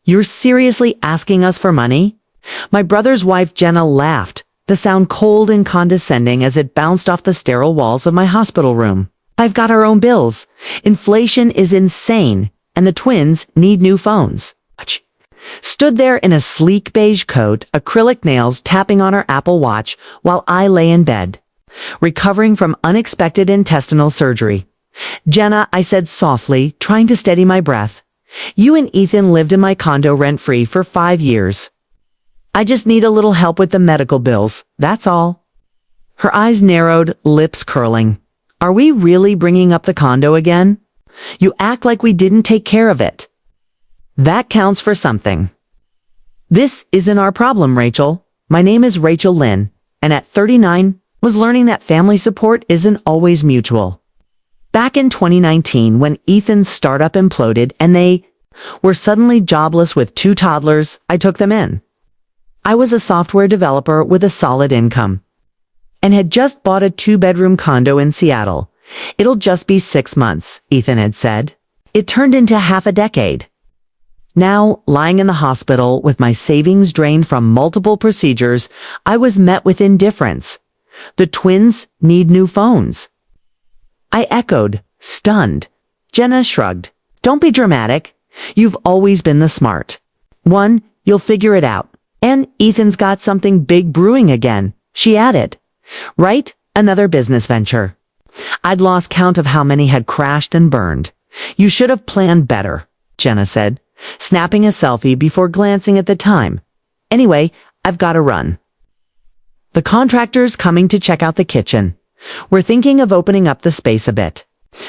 You're seriously asking us for money? My brother's wife Jenna laughed, the sound cold and condescending as it bounced off the sterile walls of my hospital room. I've got our own bills. Inflation is insane, and the twins need new phones. Stood there in a sleek beige coat, acrylic nails tapping on her Apple Watch while I lay in bed, recovering from unexpected intestinal surgery. Jenna, I said softly, trying to steady my breath. You and Ethan lived in my condo rent-free for 5 years. I just need a little help with the medical bills, that's all. Her eyes narrowed, lips curling. Are we really bringing up the condo again? You act like we didn't take care of it. That counts for something. This isn't our problem, Rachel. My name is Rachel Lynn, and at 39, was learning that family support isn't always mutual. Back in 2019, when Ethan's startup imploded and they were suddenly jobless with 2 toddlers, I took them in. I was a software developer with a solid income and had just bought a 2-bedroom condo in Seattle. It'll just be 6 months, Ethan had said. It turned into half a decade. Now, lying in the hospital with my savings drained from multiple procedures, I was met with indifference. The twins need new phones. I echoed, stunned. Jenna shrugged. Don't be dramatic. You've always been the smart one. You'll figure it out. And Ethan's got something big brewing again, she added. Right? Another business venture. I'd lost count of how many had crashed and burned. You should have planned better, Jenna said, snapping a selfie before glancing at the time. Anyway, I've got to run. The contractor's coming to check out the kitchen. We're thinking of opening up the space a bit.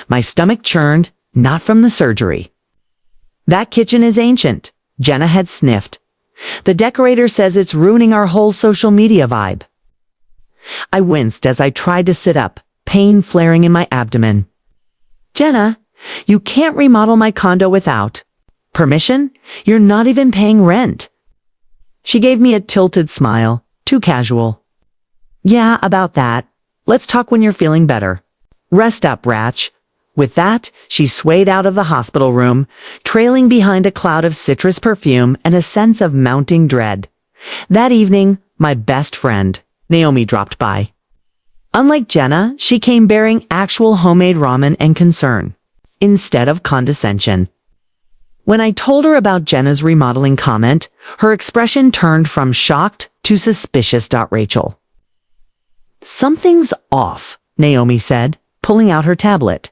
My stomach churned, not from the surgery. That kitchen is ancient, Jenna had sniffed. The decorator says it's ruining our whole social media vibe. I winced as I tried to sit up, pain flaring in my abdomen. Jenna, you can't remodel my condo without permission? You're not even paying rent. She gave me a tilted smile, too casual. Yeah, about that. Let's talk when you're feeling better. Rest up, Ratch. With that, she swayed out of the hospital room, trailing behind a cloud of citrus perfume and a sense of mounting dread. That evening, my best friend, Naomi, dropped by. Unlike Jenna, she came bearing actual homemade ramen and concern, instead of condescension. When I told her about Jenna's remodeling comment, her expression turned from shocked to suspicious. Rachel. Something's off, Naomi said, pulling out her tablet.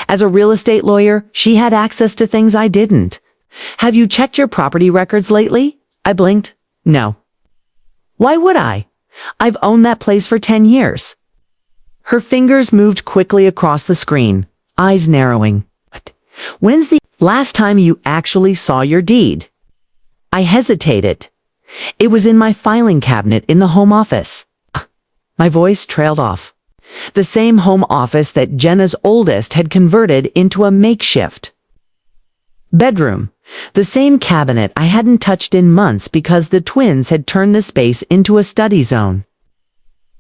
As a real estate lawyer, she had access to things I didn't. Have you checked your property records lately? I blinked. No. Why would I? I've owned that place for 10 years. Her fingers moved quickly across the screen, eyes narrowing. When's the last time you actually saw your deed? I hesitated. It was in my filing cabinet in the home office. My voice trailed off. The same home office that Jenna's oldest had converted into a makeshift bedroom. The same cabinet I hadn't touched in months because the twins had turned the space into a study zone.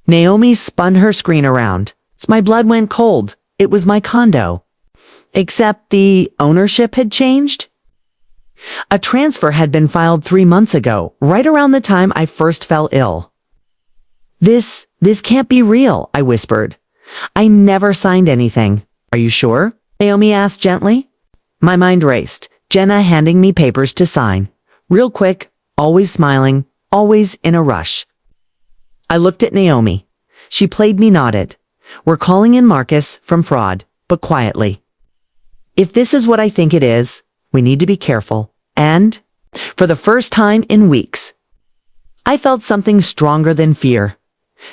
Naomi spun her screen around. My blood went cold. It was my condo. Except the ownership had changed. A transfer had been filed 3 months ago, right around the time I first fell ill. This can't be real, I whispered. I never signed anything. Are you sure? Naomi asked gently. My mind raced, Jenna handing me papers to sign. Real quick, always smiling, always in a rush. I looked at Naomi. She played me nodded. We're calling in Marcus from fraud, but quietly. If this is what I think it is, we need to be careful. And, for the first time in weeks, I felt something stronger than fear.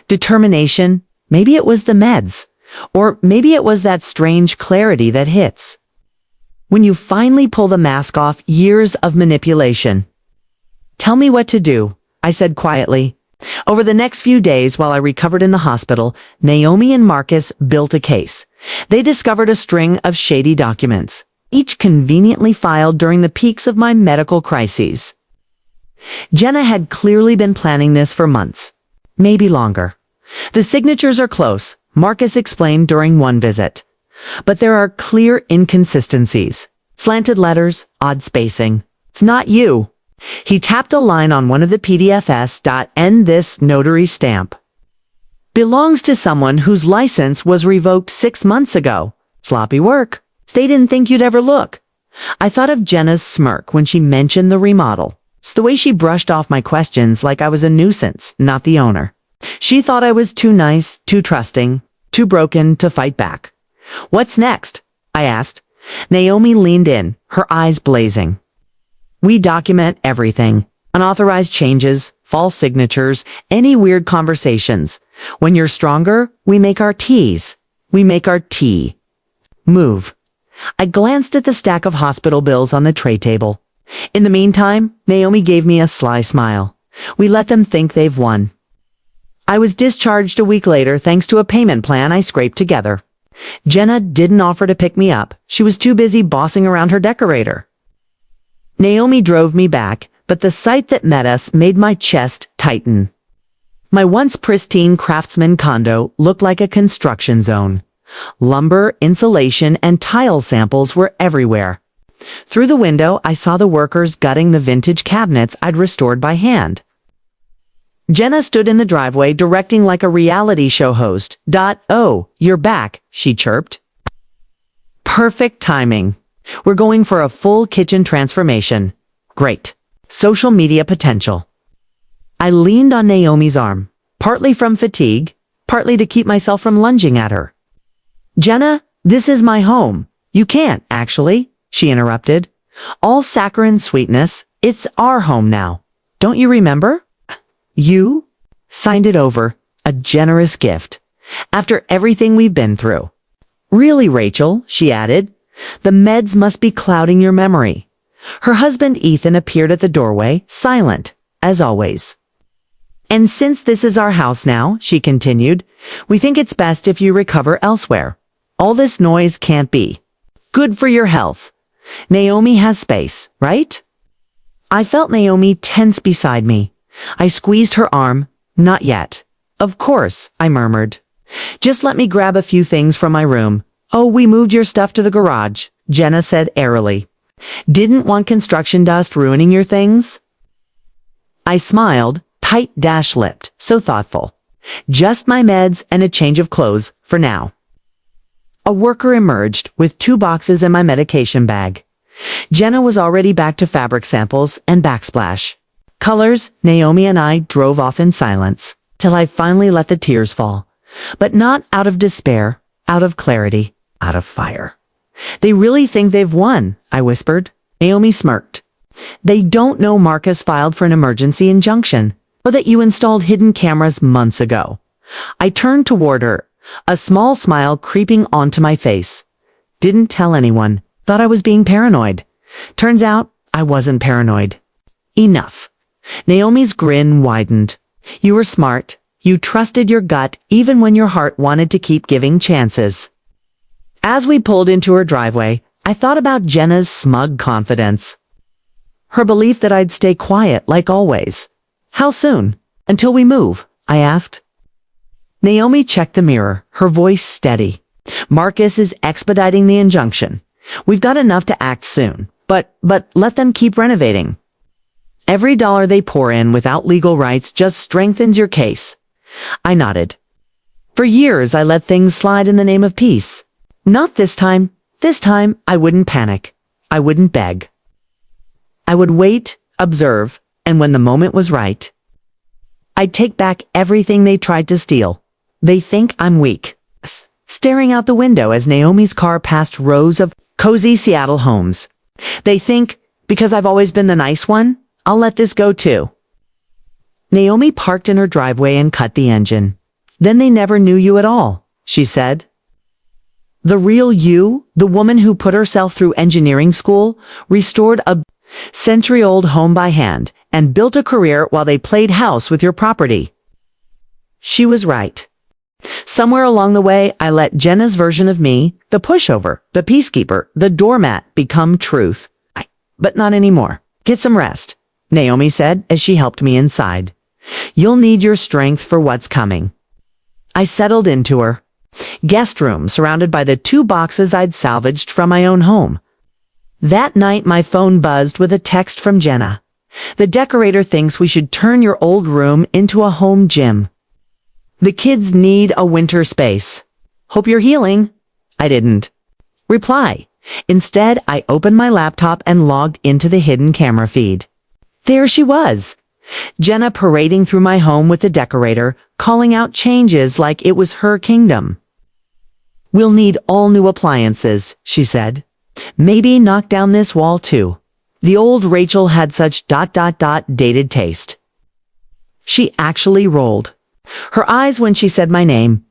Determination. Maybe it was the meds. Or maybe it was that strange clarity that hits when you finally pull the mask off years of manipulation. Tell me what to do, I said quietly. Over the next few days while I recovered in the hospital, Naomi and Marcus built a case. They discovered a string of shady documents, each conveniently filed during the peaks of my medical crises. Jenna had clearly been planning this for months. Maybe longer. The signatures are close, Marcus explained during one visit. But there are clear inconsistencies. Slanted letters, odd spacing. It's not you, He tapped a line on one of the PDFs. End this notary stamp. Belongs to someone whose license was revoked 6 months ago. Sloppy work. They didn't think you'd ever look. I thought of Jenna's smirk when she mentioned the remodel. It's the way she brushed off my questions like I was a nuisance, not the owner. She thought I was too nice, too trusting, too broken to fight back. What's next? I asked. Naomi leaned in, her eyes blazing. We document everything. Unauthorized changes, false signatures, any weird conversations. When you're stronger, we make our teas. We make our tea. Move. I glanced at the stack of hospital bills on the tray table. In the meantime, Naomi gave me a sly smile. We let them think they've won. I was discharged a week later thanks to a payment plan I scraped together. Jenna didn't offer to pick me up. She was too busy bossing around her decorator. Naomi drove me back, but the sight that met us made my chest tighten. My once pristine craftsman condo looked like a construction zone. Lumber, insulation, and tile samples were everywhere. Through the window, I saw the workers gutting the vintage cabinets I'd restored by hand. Jenna stood in the driveway directing like a reality show host. Oh, you're back, she chirped. Perfect timing. We're going for a full kitchen transformation. Great. Social media potential. I leaned on Naomi's arm, partly from fatigue, partly to keep myself from lunging at her. Jenna, this is my home. You can't, actually, she interrupted. All saccharine sweetness, it's our home now. Don't you remember? You signed it over, a generous gift, after everything we've been through. Really, Rachel, she added, the meds must be clouding your memory. Her husband Ethan appeared at the doorway, silent, as always. And since this is our house now, she continued, we think it's best if you recover elsewhere. All this noise can't be good for your health. Naomi has space, right? I felt Naomi tense beside me. I squeezed her arm. Not yet. Of course, I murmured. Just let me grab a few things from my room. Oh, we moved your stuff to the garage, Jenna said airily. Didn't want construction dust ruining your things? I smiled, tight-lipped, so thoughtful. Just my meds and a change of clothes, for now. A worker emerged with 2 boxes and my medication bag. Jenna was already back to fabric samples and backsplash. Colors, Naomi and I drove off in silence, till I finally let the tears fall. But not out of despair, out of clarity, out of fire. They really think they've won, I whispered. Naomi smirked. They don't know Marcus filed for an emergency injunction, or that you installed hidden cameras months ago. I turned toward her, a small smile creeping onto my face. Didn't tell anyone. Thought I was being paranoid. Turns out, I wasn't paranoid. Enough. Naomi's grin widened. You were smart. You trusted your gut even when your heart wanted to keep giving chances. As we pulled into her driveway, I thought about Jenna's smug confidence. Her belief that I'd stay quiet like always. How soon? Until we move? I asked. Naomi checked the mirror, her voice steady. Marcus is expediting the injunction. We've got enough to act soon, but let them keep renovating. Every dollar they pour in without legal rights just strengthens your case. I nodded. For years, I let things slide in the name of peace. Not this time. This time, I wouldn't panic. I wouldn't beg. I would wait, observe, and when the moment was right, I'd take back everything they tried to steal. They think I'm weak. Staring out the window as Naomi's car passed rows of cozy Seattle homes. They think, because I've always been the nice one, I'll let this go too. Naomi parked in her driveway and cut the engine. Then they never knew you at all, she said. The real you, the woman who put herself through engineering school, restored a century-old home by hand, and built a career while they played house with your property. She was right. Somewhere along the way, I let Jenna's version of me, the pushover, the peacekeeper, the doormat, become truth. But not anymore. Get some rest, Naomi said as she helped me inside. You'll need your strength for what's coming. I settled into her. Guest room surrounded by the 2 boxes I'd salvaged from my own home. That night my phone buzzed with a text from Jenna. The decorator thinks we should turn your old room into a home gym. The kids need a winter space. Hope you're healing. I didn't reply. Instead, I opened my laptop and logged into the hidden camera feed. There she was, Jenna parading through my home with the decorator, calling out changes like it was her kingdom. We'll need all new appliances, she said. Maybe knock down this wall too. The old Rachel had such dated taste. She actually rolled her eyes when she said my name.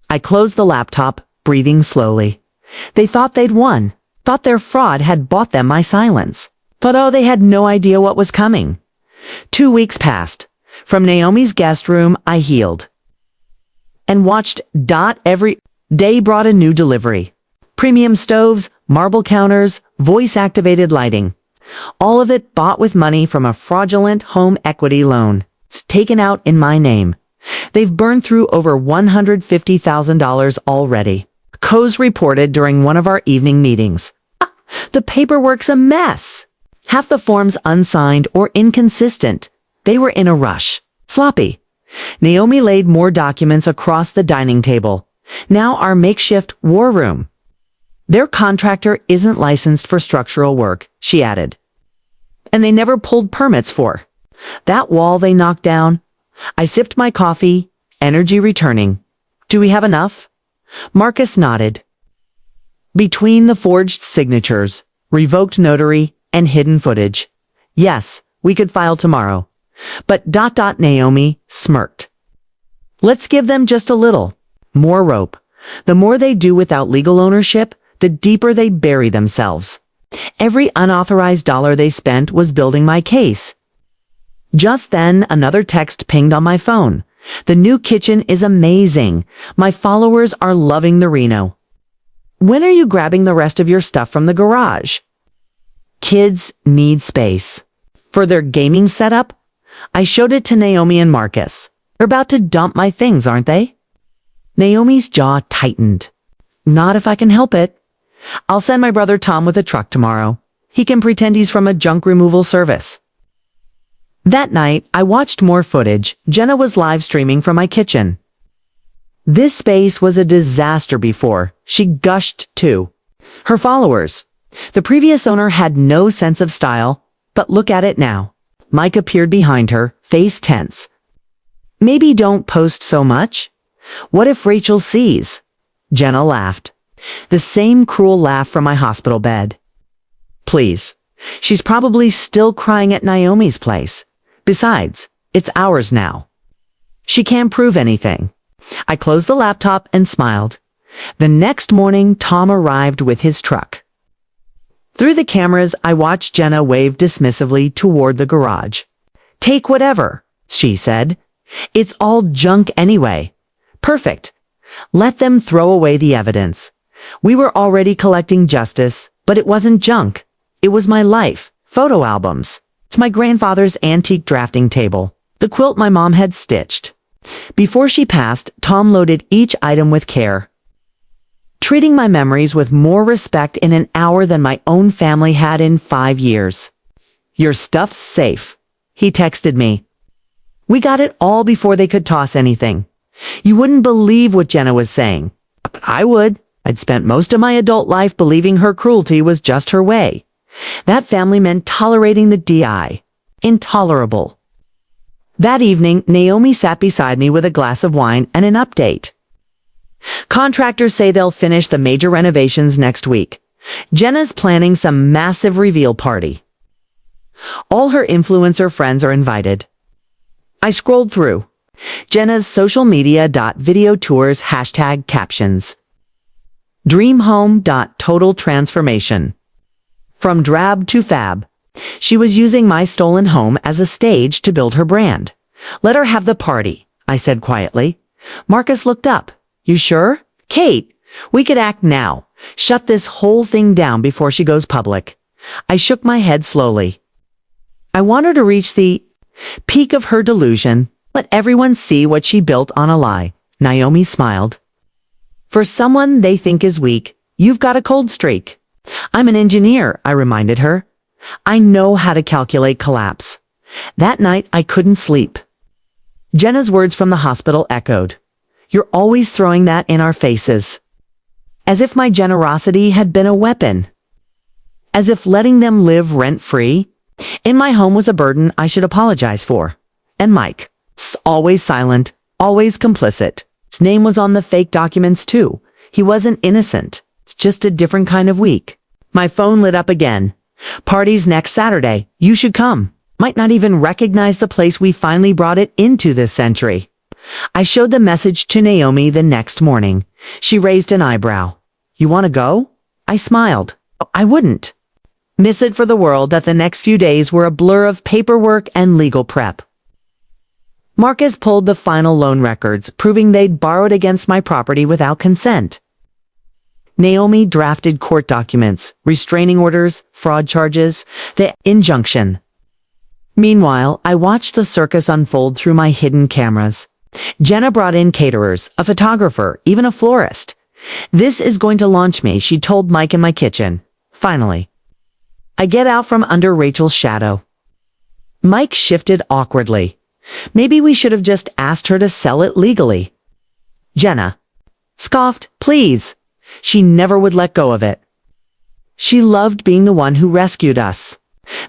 I closed the laptop, breathing slowly. They thought they'd won, thought their fraud had bought them my silence. But oh, they had no idea what was coming. 2 weeks passed. From Naomi's guest room, I healed. And watched. Every day brought a new delivery. Premium stoves, marble counters, voice-activated lighting. All of it bought with money from a fraudulent home equity loan. It's taken out in my name. They've burned through over $150,000 already. Coase reported during one of our evening meetings. The paperwork's a mess. Half the forms unsigned or inconsistent. They were in a rush. Sloppy. Naomi laid more documents across the dining table. Now our makeshift war room. Their contractor isn't licensed for structural work, she added. And they never pulled permits for that wall they knocked down. I sipped my coffee, energy returning. Do we have enough? Marcus nodded. Between the forged signatures, revoked notary, and hidden footage. Yes, we could file tomorrow. But Naomi smirked. Let's give them just a little more rope. The more they do without legal ownership, the deeper they bury themselves. Every unauthorized dollar they spent was building my case. Just then, another text pinged on my phone. The new kitchen is amazing. My followers are loving the reno. When are you grabbing the rest of your stuff from the garage? Kids need space. For their gaming setup? I showed it to Naomi and Marcus. They're about to dump my things, aren't they? Naomi's jaw tightened. Not if I can help it. I'll send my brother Tom with a truck tomorrow. He can pretend he's from a junk removal service. That night, I watched more footage. Jenna was live streaming from my kitchen. This space was a disaster before. She gushed too. Her followers. The previous owner had no sense of style, but look at it now. Mike appeared behind her, face tense. Maybe don't post so much. What if Rachel sees? Jenna laughed. The same cruel laugh from my hospital bed. Please. She's probably still crying at Naomi's place. Besides, it's ours now. She can't prove anything. I closed the laptop and smiled. The next morning, Tom arrived with his truck. Through the cameras, I watched Jenna wave dismissively toward the garage. Take whatever, she said. It's all junk anyway. Perfect. Let them throw away the evidence. We were already collecting justice, but it wasn't junk. It was my life, photo albums. It's my grandfather's antique drafting table, the quilt my mom had stitched. Before she passed, Tom loaded each item with care, treating my memories with more respect in an hour than my own family had in 5 years. Your stuff's safe, he texted me. We got it all before they could toss anything. You wouldn't believe what Jenna was saying. But I would. I'd spent most of my adult life believing her cruelty was just her way. That family meant tolerating the DI. Intolerable. That evening, Naomi sat beside me with a glass of wine and an update. Contractors say they'll finish the major renovations next week. Jenna's planning some massive reveal party. All her influencer friends are invited. I scrolled through. Jenna's social media video tours #captions. Dream home. Total transformation. From drab to fab. She was using my stolen home as a stage to build her brand. Let her have the party, I said quietly. Marcus looked up. You sure? Kate, we could act now. Shut this whole thing down before she goes public. I shook my head slowly. I want her to reach the peak of her delusion. Let everyone see what she built on a lie. Naomi smiled. For someone they think is weak, you've got a cold streak. I'm an engineer, I reminded her. I know how to calculate collapse. That night, I couldn't sleep. Jenna's words from the hospital echoed. You're always throwing that in our faces. As if my generosity had been a weapon. As if letting them live rent-free in my home was a burden I should apologize for. And Mike, always silent, always complicit. His name was on the fake documents too. He wasn't innocent. It's just a different kind of week. My phone lit up again. Party's next Saturday. You should come. Might not even recognize the place we finally brought it into this century. I showed the message to Naomi the next morning. She raised an eyebrow. You want to go? I smiled. I wouldn't miss it for the world that the next few days were a blur of paperwork and legal prep. Marcus pulled the final loan records, proving they'd borrowed against my property without consent. Naomi drafted court documents, restraining orders, fraud charges, the injunction. Meanwhile, I watched the circus unfold through my hidden cameras. Jenna brought in caterers, a photographer, even a florist. This is going to launch me, she told Mike in my kitchen. Finally. I get out from under Rachel's shadow. Mike shifted awkwardly. Maybe we should have just asked her to sell it legally. Jenna scoffed, please. She never would let go of it. She loved being the one who rescued us.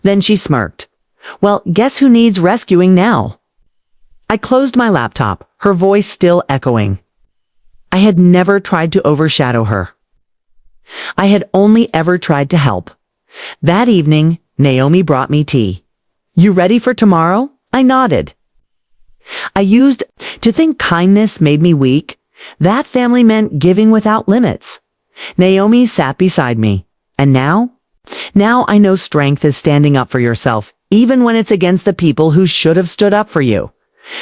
Then she smirked. Well, guess who needs rescuing now? I closed my laptop, her voice still echoing. I had never tried to overshadow her. I had only ever tried to help. That evening, Naomi brought me tea. You ready for tomorrow? I nodded. I used to think kindness made me weak. That family meant giving without limits. Naomi sat beside me. And now? Now I know strength is standing up for yourself, even when it's against the people who should have stood up for you.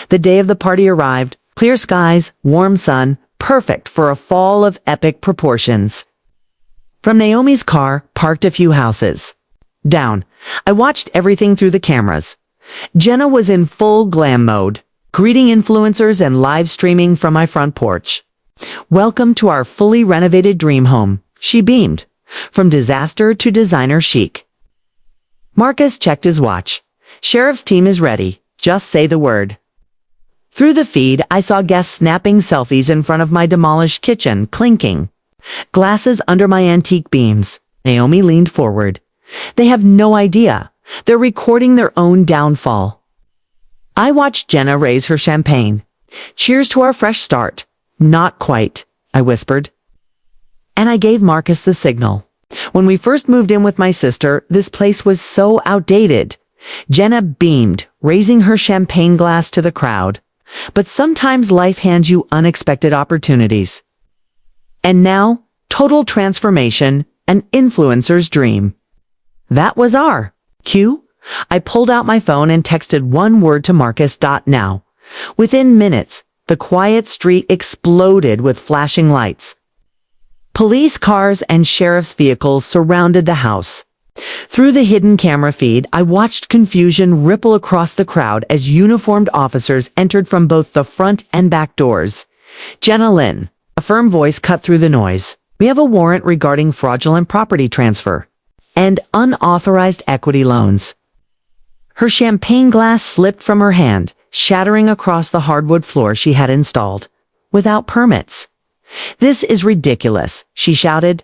The day of the party arrived, clear skies, warm sun, perfect for a fall of epic proportions. From Naomi's car, parked a few houses down, I watched everything through the cameras. Jenna was in full glam mode, greeting influencers and live streaming from my front porch. Welcome to our fully renovated dream home, she beamed, from disaster to designer chic. Marcus checked his watch. Sheriff's team is ready, just say the word. Through the feed, I saw guests snapping selfies in front of my demolished kitchen, clinking glasses under my antique beams. Naomi leaned forward. They have no idea. They're recording their own downfall. I watched Jenna raise her champagne. Cheers to our fresh start. Not quite, I whispered. And I gave Marcus the signal. When we first moved in with my sister, this place was so outdated. Jenna beamed, raising her champagne glass to the crowd. But sometimes life hands you unexpected opportunities. And now, total transformation, an influencer's dream. That was our cue. I pulled out my phone and texted one word to Marcus. Now. Within minutes, the quiet street exploded with flashing lights. Police cars and sheriff's vehicles surrounded the house. Through the hidden camera feed, I watched confusion ripple across the crowd as uniformed officers entered from both the front and back doors. Jenna Lynn, a firm voice cut through the noise. We have a warrant regarding fraudulent property transfer and unauthorized equity loans. Her champagne glass slipped from her hand, shattering across the hardwood floor she had installed, without permits. This is ridiculous, she shouted.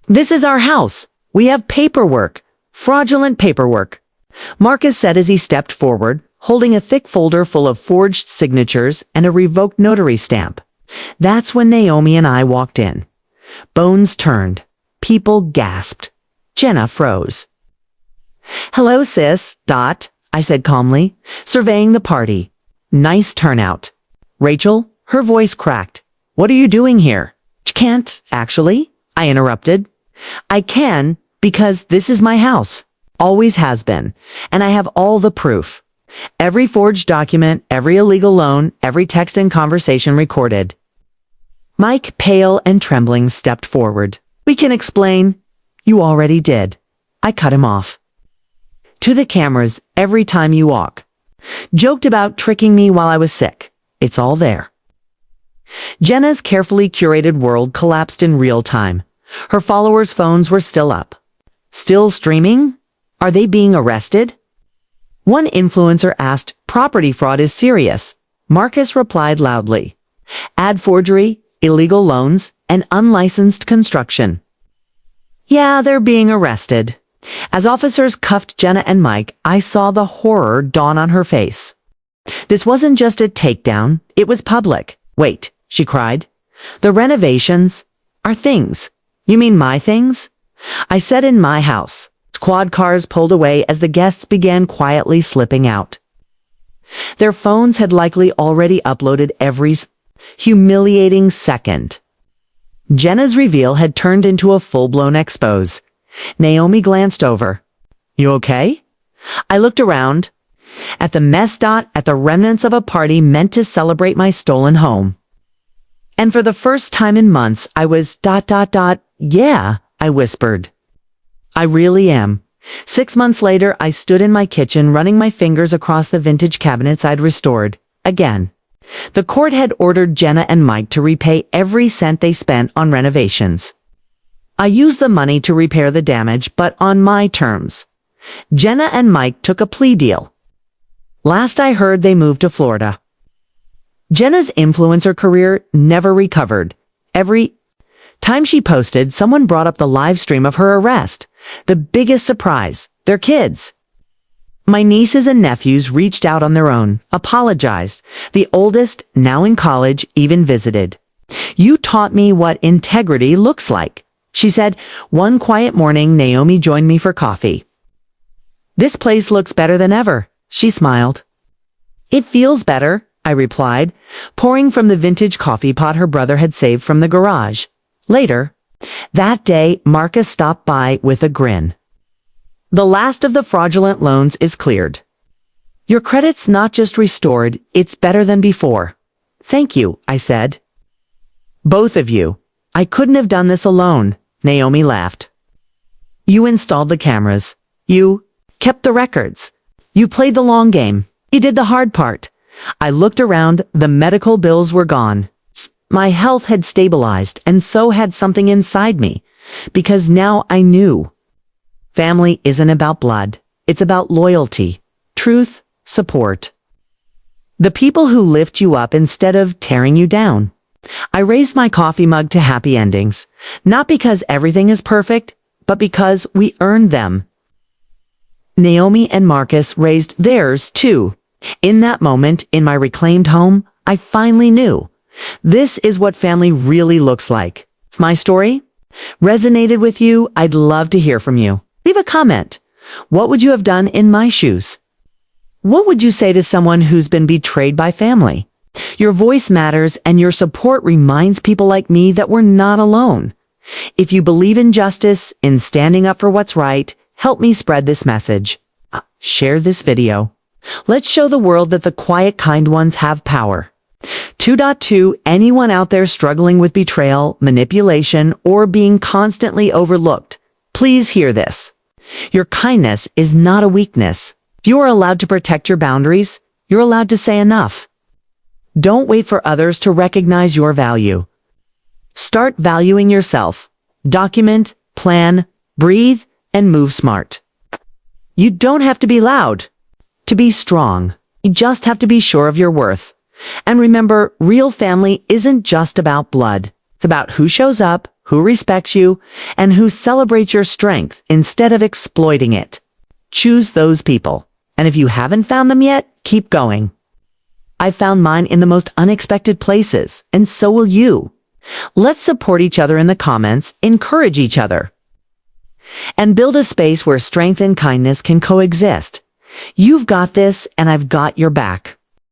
This is our house. We have paperwork, fraudulent paperwork. Marcus said as he stepped forward, holding a thick folder full of forged signatures and a revoked notary stamp. That's when Naomi and I walked in. Bones turned. People gasped. Jenna froze. Hello, sis. I said calmly, surveying the party. Nice turnout. Rachel, her voice cracked. What are you doing here? Can't, actually, I interrupted. I can, because this is my house. Always has been. And I have all the proof. Every forged document, every illegal loan, every text and conversation recorded. Mike, pale and trembling, stepped forward. We can explain. You already did. I cut him off. To the cameras every time you walk. Joked about tricking me while I was sick. It's all there. Jenna's carefully curated world collapsed in real time. Her followers' phones were still up. Still streaming? Are they being arrested? One influencer asked, property fraud is serious. Marcus replied loudly. Ad forgery, illegal loans, and unlicensed construction. Yeah, they're being arrested. As officers cuffed Jenna and Mike, I saw the horror dawn on her face. This wasn't just a takedown, it was public. Wait, she cried. The renovations are things. You mean my things? I said in my house. Quad cars pulled away as the guests began quietly slipping out. Their phones had likely already uploaded every humiliating second. Jenna's reveal had turned into a full-blown expose. Naomi glanced over. You okay? I looked around. At the mess. At the remnants of a party meant to celebrate my stolen home. And for the first time in months, I was ... Yeah, I whispered. I really am. 6 months later, I stood in my kitchen running my fingers across the vintage cabinets I'd restored. Again. The court had ordered Jenna and Mike to repay every cent they spent on renovations. I used the money to repair the damage, but on my terms. Jenna and Mike took a plea deal. Last I heard, they moved to Florida. Jenna's influencer career never recovered. Every time she posted, someone brought up the live stream of her arrest. The biggest surprise, their kids. My nieces and nephews reached out on their own, apologized. The oldest, now in college, even visited. You taught me what integrity looks like, she said. One quiet morning, Naomi joined me for coffee. This place looks better than ever, she smiled. It feels better, I replied, pouring from the vintage coffee pot her brother had saved from the garage. Later, that day, Marcus stopped by with a grin. The last of the fraudulent loans is cleared. Your credit's not just restored, it's better than before. Thank you, I said. Both of you. I couldn't have done this alone, Naomi laughed. You installed the cameras. You kept the records. You played the long game. You did the hard part. I looked around, the medical bills were gone. My health had stabilized, and so had something inside me, because now I knew. Family isn't about blood. It's about loyalty, truth, support. The people who lift you up instead of tearing you down. I raised my coffee mug to happy endings, not because everything is perfect, but because we earned them. Naomi and Marcus raised theirs too. In that moment, in my reclaimed home, I finally knew. This is what family really looks like. If my story resonated with you, I'd love to hear from you. Leave a comment. What would you have done in my shoes? What would you say to someone who's been betrayed by family? Your voice matters, and your support reminds people like me that we're not alone. If you believe in justice, in standing up for what's right, help me spread this message. Share this video. Let's show the world that the quiet, kind ones have power. 2.2 Anyone out there struggling with betrayal, manipulation, or being constantly overlooked, please hear this. Your kindness is not a weakness. If you are allowed to protect your boundaries, you're allowed to say enough. Don't wait for others to recognize your value. Start valuing yourself. Document, plan, breathe, and move smart. You don't have to be loud to be strong. You just have to be sure of your worth. And remember, real family isn't just about blood. It's about who shows up, who respects you, and who celebrates your strength instead of exploiting it. Choose those people. And if you haven't found them yet, keep going. I found mine in the most unexpected places, and so will you. Let's support each other in the comments, encourage each other, and build a space where strength and kindness can coexist. You've got this, and I've got your back.